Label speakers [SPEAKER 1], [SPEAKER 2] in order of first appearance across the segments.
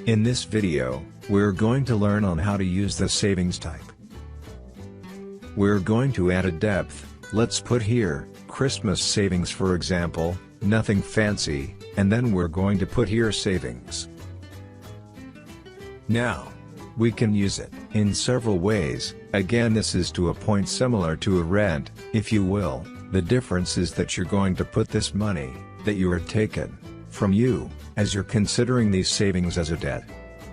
[SPEAKER 1] In this video, we're going to learn on how to use the savings type. We're going to add a depth. Let's put here, Christmas savings for example, nothing fancy, and then we're going to put here savings. Now, we can use it in several ways. Again, this is to a point similar to a rent, if you will. The difference is that you're going to put this money, that you are taken from you, as you're considering these savings as a debt.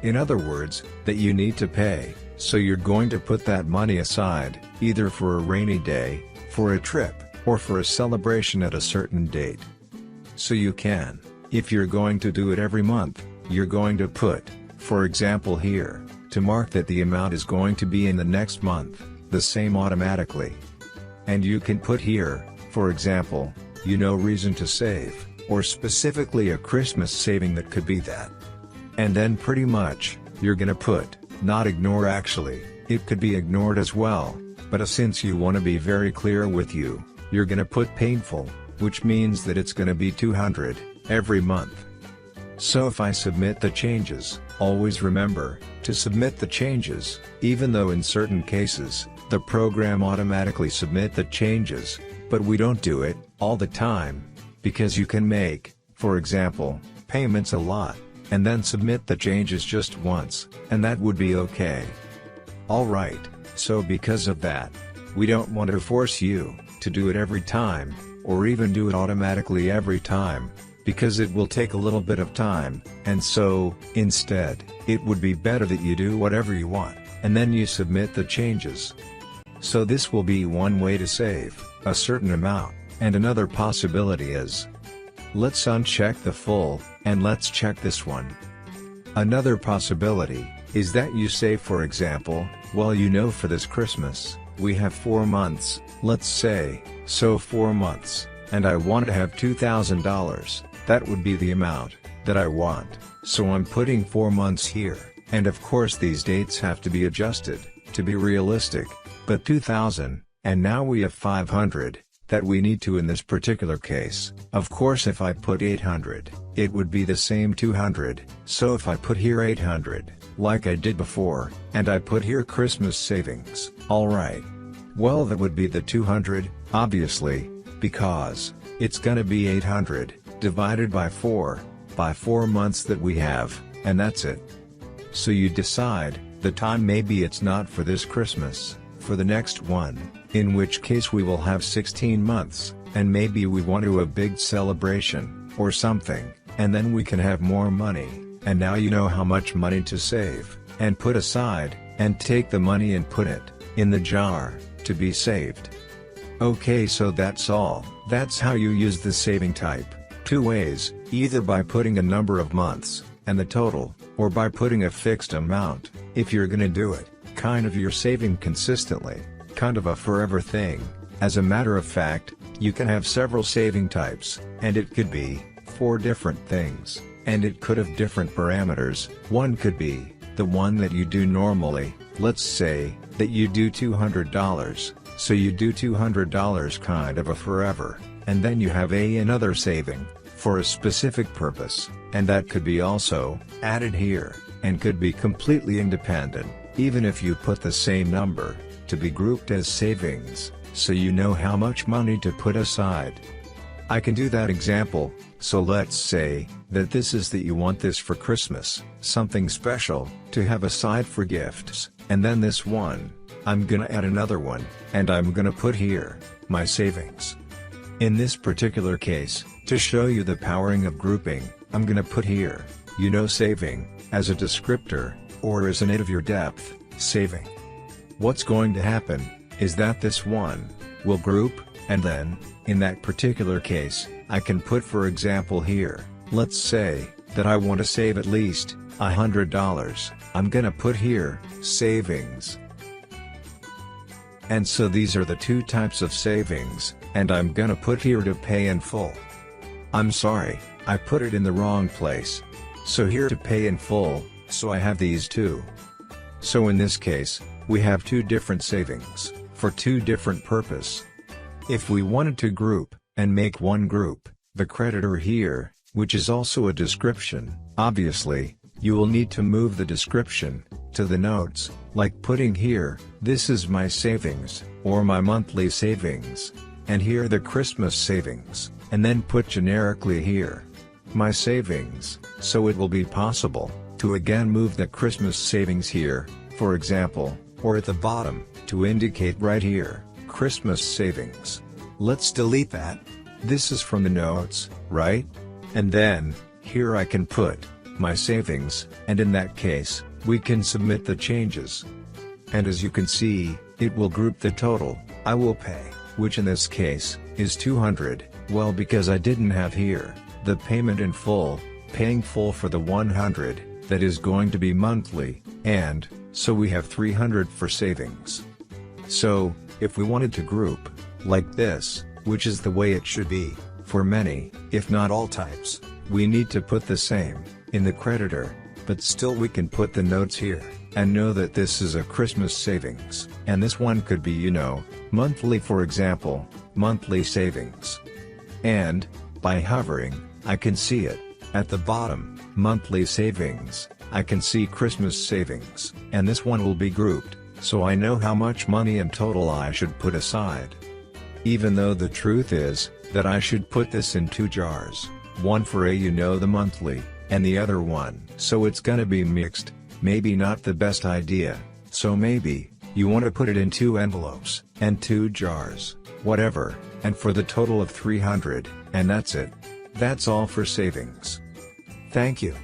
[SPEAKER 1] In other words, that you need to pay, so you're going to put that money aside, either for a rainy day, for a trip, or for a celebration at a certain date. So you can, if you're going to do it every month, you're going to put, for example here, to mark that the amount is going to be in the next month, the same automatically. And you can put here, for example, reason to save, or specifically a Christmas saving that could be that. And then pretty much, you're gonna put, not ignore actually, it could be ignored as well, but since you want to be very clear with you, you're gonna put painful, which means that it's gonna be 200, every month. So if I submit the changes, always remember, to submit the changes, even though in certain cases, the program automatically submit the changes, but we don't do it, all the time, because you can make, for example, payments a lot, and then submit the changes just once, and that would be okay. Alright, so because of that, we don't want to force you to do it every time, or even do it automatically every time, because it will take a little bit of time, and so, instead, it would be better that you do whatever you want, and then you submit the changes. So this will be one way to save a certain amount, and another possibility is, let's uncheck the full, and let's check this one. Another possibility is that you say, for example, well, for this Christmas, we have 4 months, let's say, so 4 months, and I want to have $2,000, that would be the amount that I want, so I'm putting 4 months here, and of course these dates have to be adjusted, to be realistic, but 2,000, and now we have 500, that we need to in this particular case. Of course if I put 800, it would be the same 200, so if I put here 800, like I did before, and I put here Christmas savings, alright. Well, that would be the 200, obviously, because it's gonna be 800, divided by 4 months that we have, and that's it. So you decide, the time maybe it's not for this Christmas, for the next one, in which case we will have 16 months, and maybe we want to have a big celebration, or something, and then we can have more money, and now you know how much money to save, and put aside, and take the money and put it in the jar, to be saved. Okay, so that's all. That's how you use the saving type. 2 ways, either by putting a number of months, and the total, or by putting a fixed amount, if you're gonna do it, kind of you're saving consistently, kind of a forever thing. As a matter of fact, you can have several saving types, and it could be 4 different things, and it could have different parameters. One could be the one that you do normally. Let's say that you do $200, so you do $200 kind of a forever, and then you have another saving for a specific purpose, and that could be also added here, and could be completely independent, even if you put the same number, to be grouped as savings, so you know how much money to put aside. I can do that example, so let's say that this is that you want this for Christmas, something special, to have aside for gifts, and then this one, I'm gonna add another one, and I'm gonna put here, my savings. In this particular case, to show you the powering of grouping, I'm gonna put here, saving, as a descriptor, or as an aid of your depth, saving. What's going to happen, is that this one, will group, and then, in that particular case, I can put for example here, let's say, that I want to save at least $100, I'm gonna put here, savings. And so these are the 2 types of savings, and I'm gonna put here to pay in full. I'm sorry, I put it in the wrong place. So here to pay in full, so I have these 2. So in this case, we have 2 different savings, for 2 different purposes. If we wanted to group, and make one group, the creditor here, which is also a description, obviously, you will need to move the description to the notes, like putting here, "This is my savings," or "my monthly savings," and here the Christmas savings, and then put generically here, "my savings," so it will be possible to again move the Christmas savings here, for example, or at the bottom, to indicate right here, "Christmas savings." Let's delete that. This is from the notes, right? And then, here I can put, "my savings," and in that case, we can submit the changes. And as you can see, it will group the total I will pay, which in this case, is 200, well because I didn't have here, the payment in full, paying full for the 100, that is going to be monthly, and, so we have 300 for savings. So, if we wanted to group, like this, which is the way it should be, for many, if not all types, we need to put the same, in the creditor, but still we can put the notes here, and know that this is a Christmas savings, and this one could be monthly, for example, monthly savings. And, by hovering, I can see it, at the bottom, monthly savings, I can see Christmas savings, and this one will be grouped, so I know how much money in total I should put aside. Even though the truth is, that I should put this in 2 jars, one for the monthly, and the other one, so it's gonna be mixed, maybe not the best idea, so maybe, you want to put it in 2 envelopes, and 2 jars, whatever, and for the total of 300, and that's it. That's all for savings. Thank you.